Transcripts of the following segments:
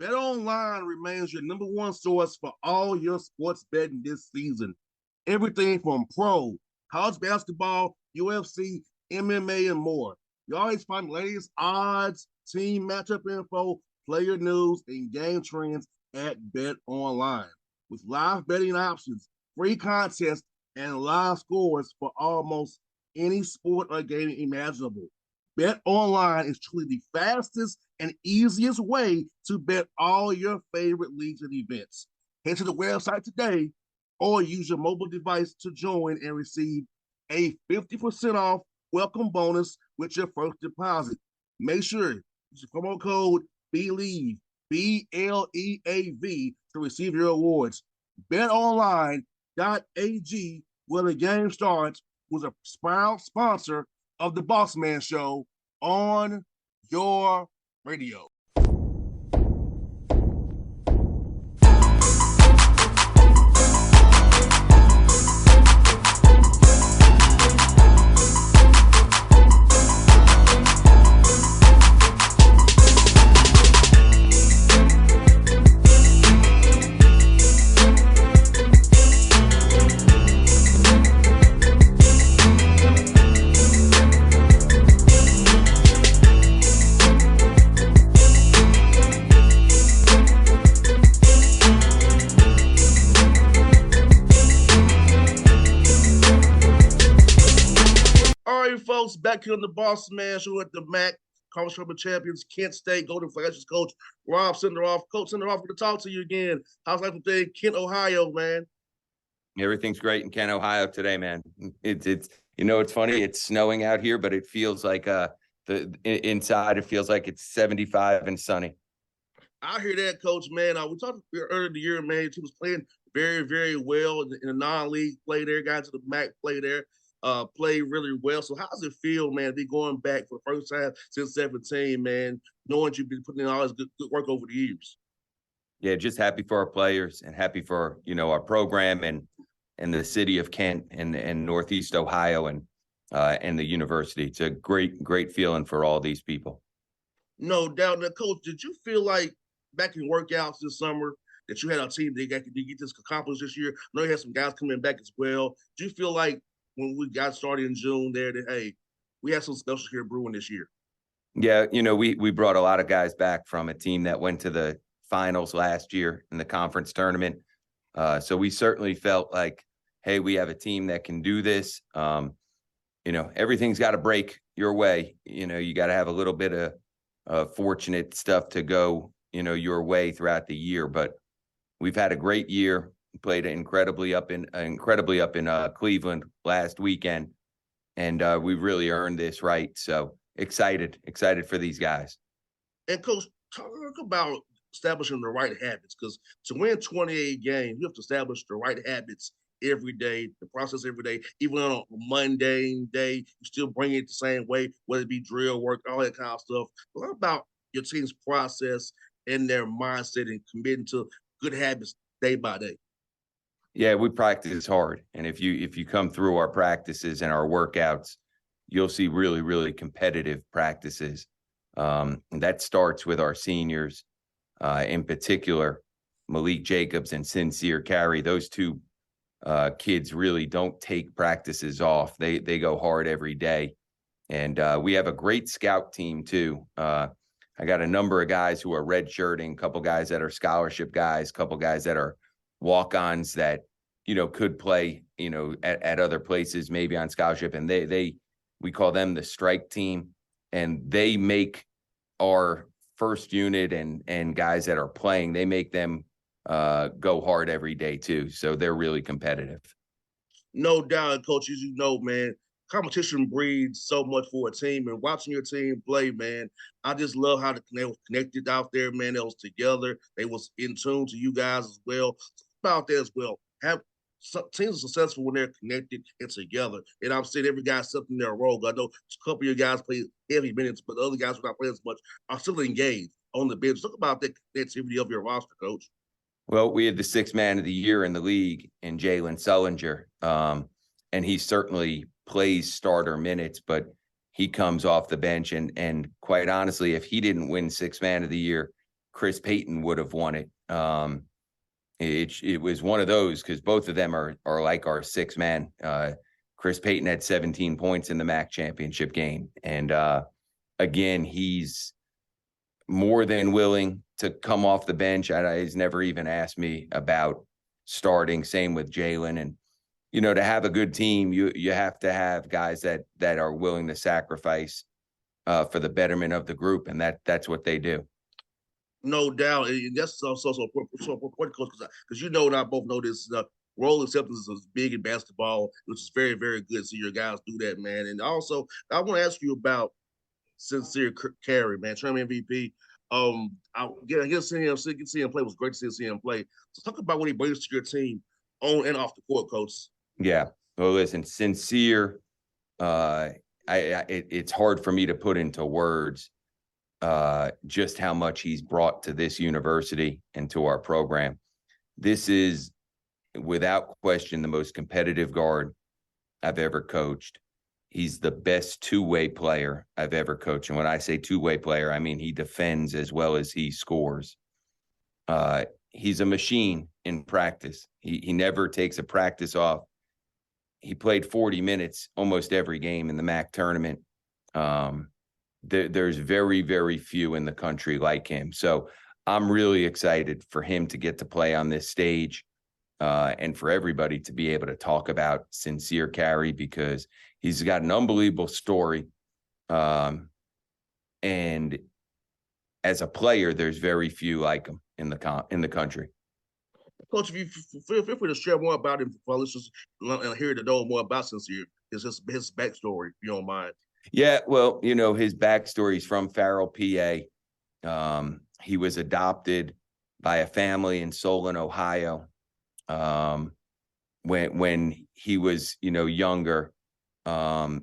BetOnline remains your number one source for all your sports betting this season. Everything from pro, college basketball, UFC, MMA, and more. You always find the latest odds, team matchup info, player news, and game trends at BetOnline. With live betting options, free contests, and live scores for almost any sport or game imaginable. BetOnline is truly the fastest and easiest way to bet all your favorite leagues and events. Head to the website today or use your mobile device to join and receive a 50% off welcome bonus with your first deposit. Make sure you use the promo code BLEAV, BLEAV, to receive your awards. BetOnline.ag, where the game starts, was a proud sponsor of the Bossman Show on your radio. Folks, back here on the Bossman Show at the MAC, Conference Tournament champions, Kent State Golden Flashes coach Rob Senderoff. Coach Senderoff, good to talk to you again. How's life today, Kent, Ohio, man? Everything's great in Kent, Ohio today, man. It's it's funny. It's snowing out here, but it feels like inside it feels like it's 75 and sunny. I hear that, Coach, man. We talked earlier in the year, man. He was playing very, very well in the non-league play there. Guys at the MAC play there. Play really well. So how does it feel, man, to be going back for the first time since 17, man, knowing you've been putting in all this good work over the years? Yeah, just happy for our players and happy for, our program and the city of Kent and Northeast Ohio and the university. It's a great feeling for all these people. No doubt. Now, Coach, did you feel like back in workouts this summer that you had a team that got to get this accomplished this year? I know you had some guys coming back as well. Do you feel like when we got started in June there that, hey, we have some special here brewing this year? Yeah, we brought a lot of guys back from a team that went to the finals last year in the conference tournament. So we certainly felt like, hey, we have a team that can do this. Everything's got to break your way. You got to have a little bit of fortunate stuff to go, your way throughout the year. But we've had a great year. Played incredibly up in Cleveland last weekend, and we've really earned this right. So excited for these guys. And Coach, talk about establishing the right habits, because to win 28 games, you have to establish the right habits every day, the process every day. Even on a mundane day, you still bring it the same way, whether it be drill work, all that kind of stuff. What about your team's process and their mindset and committing to good habits day by day? Yeah, we practice hard. And if you come through our practices and our workouts, you'll see really, really competitive practices. And that starts with our seniors, in particular, Malik Jacobs and Sincere Carey. Those two kids really don't take practices off. They go hard every day. And we have a great scout team, too. I got a number of guys who are redshirting, a couple guys that are scholarship guys, a couple guys that are walk-ons that, could play, at other places, maybe on scholarship. And we call them the strike team, and they make our first unit and guys that are playing, they make them go hard every day too. So they're really competitive. No doubt, Coach, as you know, man, competition breeds so much for a team, and watching your team play, man, I just love how they was connected out there, man. They was together. They was in tune to you guys as well. About that as well. Teams are successful when they're connected and together. And I'm saying every guy's stepping in their role. I know a couple of your guys play heavy minutes, but the other guys who are not playing as much are still engaged on the bench. Talk about the connectivity of your roster, Coach. Well, we had the sixth man of the year in the league in Jalen Sullinger, and he certainly plays starter minutes, but he comes off the bench. And quite honestly, if he didn't win sixth man of the year, Chris Payton would have won it. It was one of those because both of them are like our six man. Chris Payton had 17 points in the MAC championship game. And again, he's more than willing to come off the bench. He's never even asked me about starting. Same with Jalen. And, to have a good team, you have to have guys that are willing to sacrifice for the betterment of the group. And that's what they do. No doubt. And that's so important, coach, because and I both know this. Role acceptance is big in basketball, which is very, very good. So your guys do that, man. And also, I want to ask you about Sincere Carey, man, Tournament MVP. Seeing him play was great to see him play. So talk about what he brings to your team on and off the court, coach. Yeah. Well, listen, Sincere. It's hard for me to put into words just how much he's brought to this university and to our program. This is, without question, the most competitive guard I've ever coached. He's the best two-way player I've ever coached. And when I say two-way player, I mean he defends as well as he scores. He's a machine in practice. He never takes a practice off. He played 40 minutes almost every game in the MAC tournament. There's very, very few in the country like him. So I'm really excited for him to get to play on this stage and for everybody to be able to talk about Sincere Carey because he's got an unbelievable story. And as a player, there's very few like him in the country. Coach, if you feel free to share more about him for listeners and hear to know more about Sincere, his backstory, if you don't mind. Yeah, well, his backstory is from Farrell, PA. He was adopted by a family in Solon, Ohio. When he was, younger,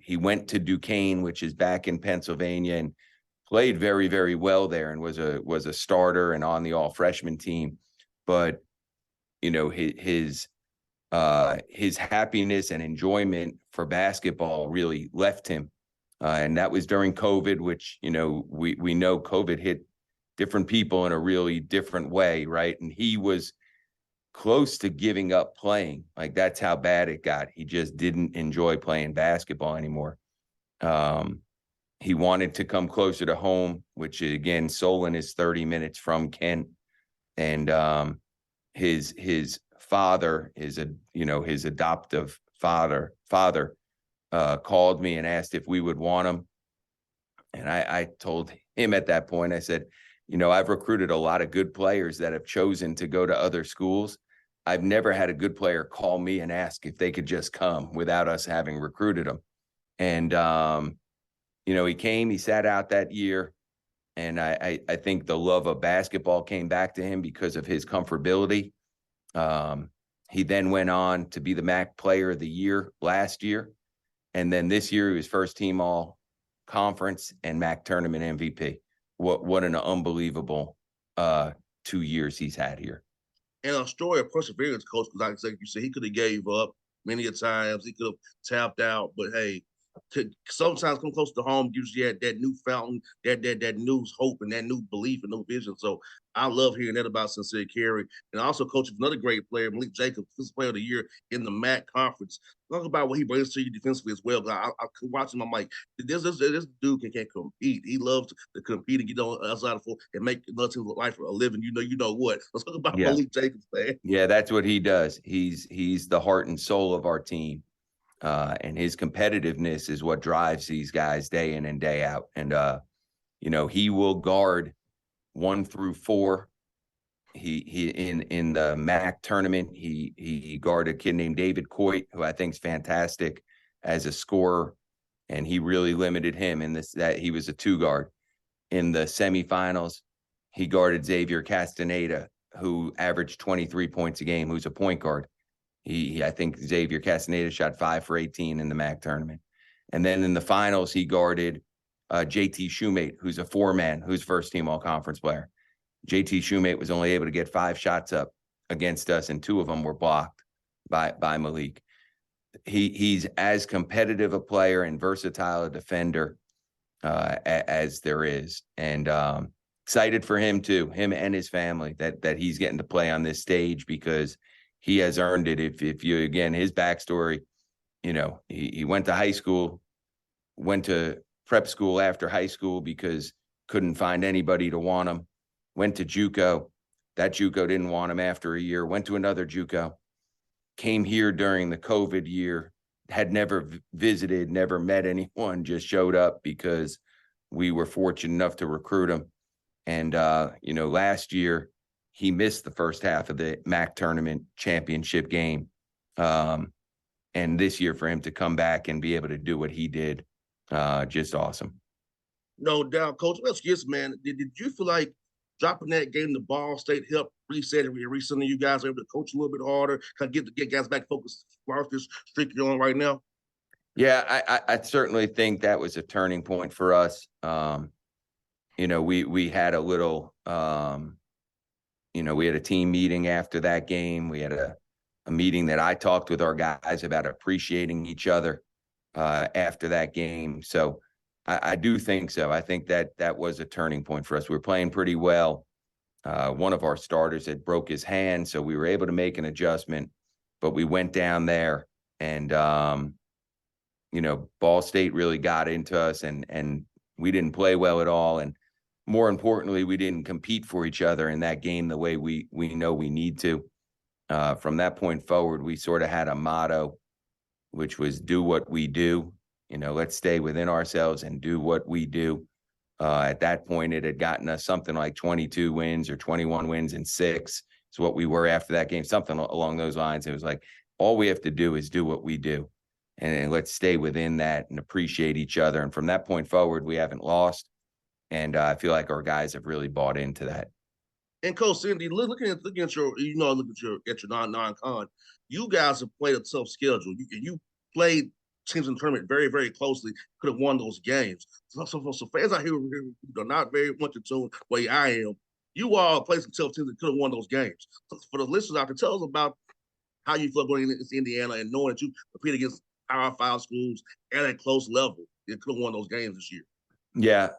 he went to Duquesne, which is back in Pennsylvania, and played very, very well there, and was a starter and on the all freshman team. But his happiness and enjoyment for basketball really left him. And that was during COVID, which, we know COVID hit different people in a really different way, right? And he was close to giving up playing. Like, that's how bad it got. He just didn't enjoy playing basketball anymore. He wanted to come closer to home, which, again, Solon is 30 minutes from Kent. And his father is his adoptive father called me and asked if we would want him. And I told him at that point, I said, I've recruited a lot of good players that have chosen to go to other schools. I've never had a good player call me and ask if they could just come without us having recruited him. And, he came, he sat out that year. And I think the love of basketball came back to him because of his comfortability. He then went on to be the MAC Player of the Year last year. And then this year, he was first team all conference and MAC tournament MVP. What an unbelievable 2 years he's had here. And a story of perseverance, coach, because like you said, he could have gave up many a times. He could have tapped out, but hey, to sometimes come close to home gives you that new fountain, that new hope and that new belief and new vision. So I love hearing that about Sincere Carey. And also, coach, another great player, Malik Jacobs, Defensive Player of the Year in the MAC conference. Talk about what he brings to you defensively as well. I watch him, I'm like, this dude can compete. He loves to compete and get on outside of full and make another team's life a living. You know what. Let's talk about Malik Jacobs, man. Yeah, that's what he does. He's the heart and soul of our team. And his competitiveness is what drives these guys day in and day out. And, he will guard 1 through 4. He in the MAC tournament, he guarded a kid named David Coit, who I think is fantastic as a scorer. And he really limited him in that he was a 2 guard. In the semifinals, he guarded Xavier Castaneda, who averaged 23 points a game, who's a point guard. I think Xavier Castaneda shot 5 for 18 in the MAC tournament. And then in the finals, he guarded JT Shoemate, who's a 4-man, who's first team all conference player. JT Shoemate was only able to get 5 shots up against us, and 2 of them were blocked by Malik. He's as competitive a player and versatile a defender as there is. And excited for him too, him and his family, that he's getting to play on this stage because he has earned it. If you, again, his backstory, he went to high school, went to prep school after high school because couldn't find anybody to want him, went to JUCO. That JUCO didn't want him after a year, went to another JUCO, came here during the COVID year, had never visited, never met anyone, just showed up because we were fortunate enough to recruit him. And, last year he missed the first half of the MAC tournament championship game. And this year for him to come back and be able to do what he did, just awesome. No doubt, Coach. Let's guess, man. Did you feel like dropping that game to Ball State helped reset and recently you guys are able to coach a little bit harder, kind of get guys back focused as far as this streak you're on right now? Yeah, I certainly think that was a turning point for us. We had a little, we had a team meeting after that game. We had a meeting that I talked with our guys about appreciating each other after that game. So I do think so. I think that was a turning point for us. We were playing pretty well. One of our starters had broke his hand, so we were able to make an adjustment, but we went down there and, Ball State really got into us and we didn't play well at all. And more importantly, we didn't compete for each other in that game the way we know we need to. From that point forward, we sort of had a motto, which was do what we do. Let's stay within ourselves and do what we do. At that point, it had gotten us something like 22 wins or 21 wins and 6 is what we were after that game, something along those lines. It was like, all we have to do is do what we do. And let's stay within that and appreciate each other. And from that point forward, we haven't lost. And I feel like our guys have really bought into that. And Coach Cindy, looking at your non-con, you guys have played a tough schedule. You played teams in the tournament very, very closely, could have won those games. So fans out here who are not very much in tune the way I am, you all played some tough teams that could have won those games. So for the listeners out there, tell us about how you feel going into Indiana and knowing that you compete against Power 5 schools at a close level. It could have won those games this year. Yeah.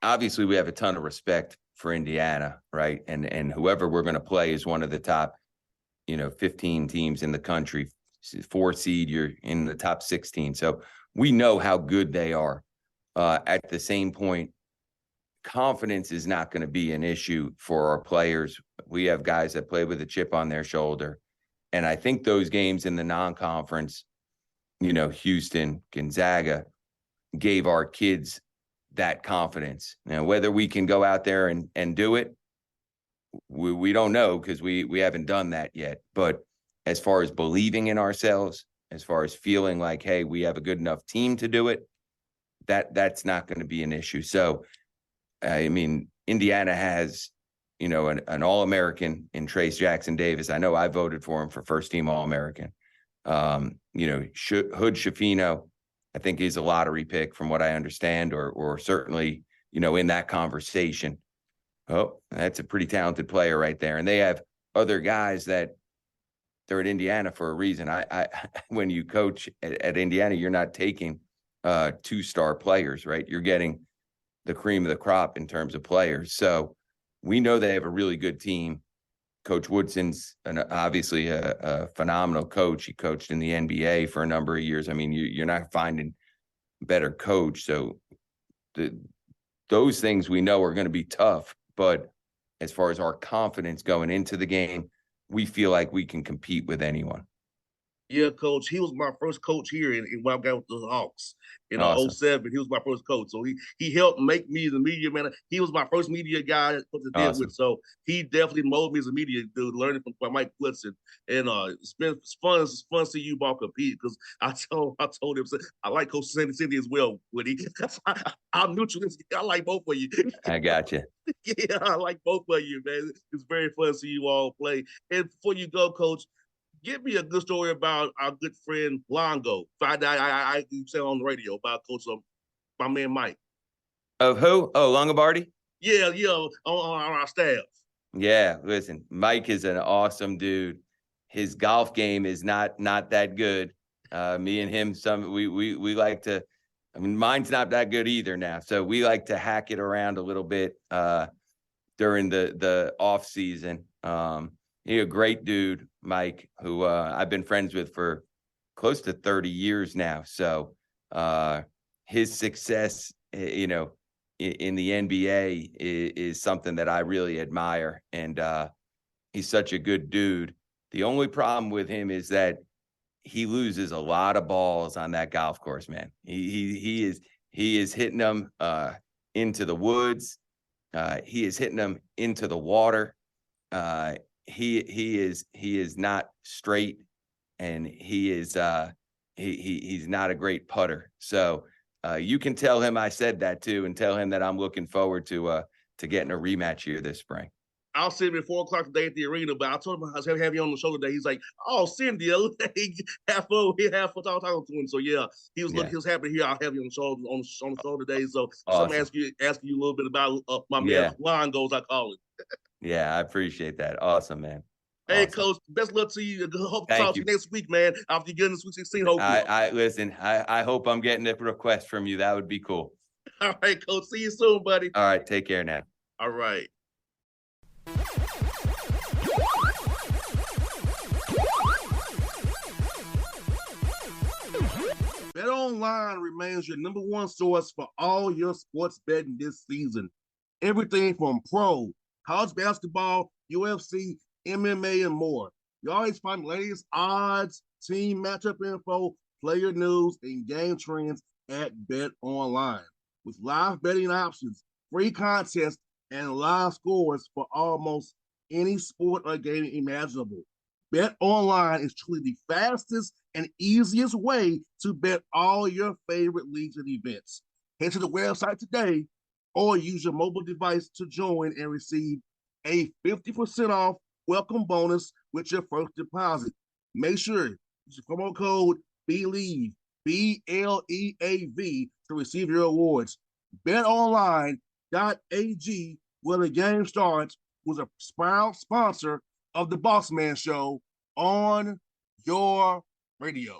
Obviously, we have a ton of respect for Indiana, right? And whoever we're going to play is one of the top, 15 teams in the country. 4 seed, you're in the top 16. So we know how good they are. At the same point, confidence is not going to be an issue for our players. We have guys that play with a chip on their shoulder. And I think those games in the non-conference, Houston, Gonzaga, gave our kids that confidence. Now, whether we can go out there and do it, we don't know because we haven't done that yet. But as far as believing in ourselves, as far as feeling like, hey, we have a good enough team to do it, that's not going to be an issue. So, Indiana has, an All-American in Trace Jackson Davis. I know I voted for him for first team All-American. Hood Schifino, I think he's a lottery pick from what I understand, or certainly, in that conversation. Oh, that's a pretty talented player right there. And they have other guys that they're at Indiana for a reason. I when you coach at Indiana, you're not taking 2-star players, right? You're getting the cream of the crop in terms of players. So we know they have a really good team. Coach Woodson's obviously a phenomenal coach. He coached in the NBA for a number of years. You're not finding a better coach. So those things we know are going to be tough. But as far as our confidence going into the game, we feel like we can compete with anyone. Yeah, Coach. He was my first coach here in when I got with the Hawks in Awesome. 07. He was my first coach. So he helped make me the media man. He was my first media guy to deal Awesome. with. So he definitely molded me as a media dude, learning from Mike Woodson. And it's fun to see you all compete because I told him I like Coach Cindy as well, Woody. I'm neutral. I like both of you. I got you. Yeah, I like both of you, man. It's very fun to see you all play. And before you go, Coach, give me a good story about our good friend Longo. I said on the radio about Coach, my man Mike. Of who? Oh, Longobardi? Yeah, on our staff. Yeah, listen, Mike is an awesome dude. His golf game is not that good. Me and him, we like to I mean, mine's not that good either now. So we like to hack it around a little bit during the off season. He's a great dude, Mike, who I've been friends with for close to 30 years now. So his success, in the NBA is something that I really admire. And he's such a good dude. The only problem with him is that he loses a lot of balls on that golf course, man. He is hitting them into the woods. He is hitting them into the water. He is not straight, and he's not a great putter. So you can tell him I said that too, and tell him that I'm looking forward to getting a rematch here this spring. I'll see him at 4:00 today at the arena, but I told him I was going to have you on the show today. He's like, "Oh, Cindy, half fun talking to him." So yeah, he was happy to hear I'll have you on the show on the show today. So Awesome. I'm asking you a little bit about my man line goals, I call it. Yeah, I appreciate that. Awesome, man. Hey, awesome. Coach, best luck to you. Hope to talk to you next week, man. After you get in the Sweet 16, hopefully. I hope I'm getting a request from you. That would be cool. All right, Coach. See you soon, buddy. All right, take care now. All right. BetOnline remains your number one source for all your sports betting this season. Everything from pro, college basketball, UFC, MMA, and more. You always find the latest odds, team matchup info, player news, and game trends at BetOnline. With live betting options, free contests, and live scores for almost any sport or game imaginable. BetOnline is truly the fastest and easiest way to bet all your favorite leagues and events. Head to the website today or use your mobile device to join and receive a 50% off welcome bonus with your first deposit. Make sure you use the promo code BELIEVE, BLEAV, to receive your awards. BetOnline.ag, where the game starts, was a proud sponsor of the Bossman Show on your radio.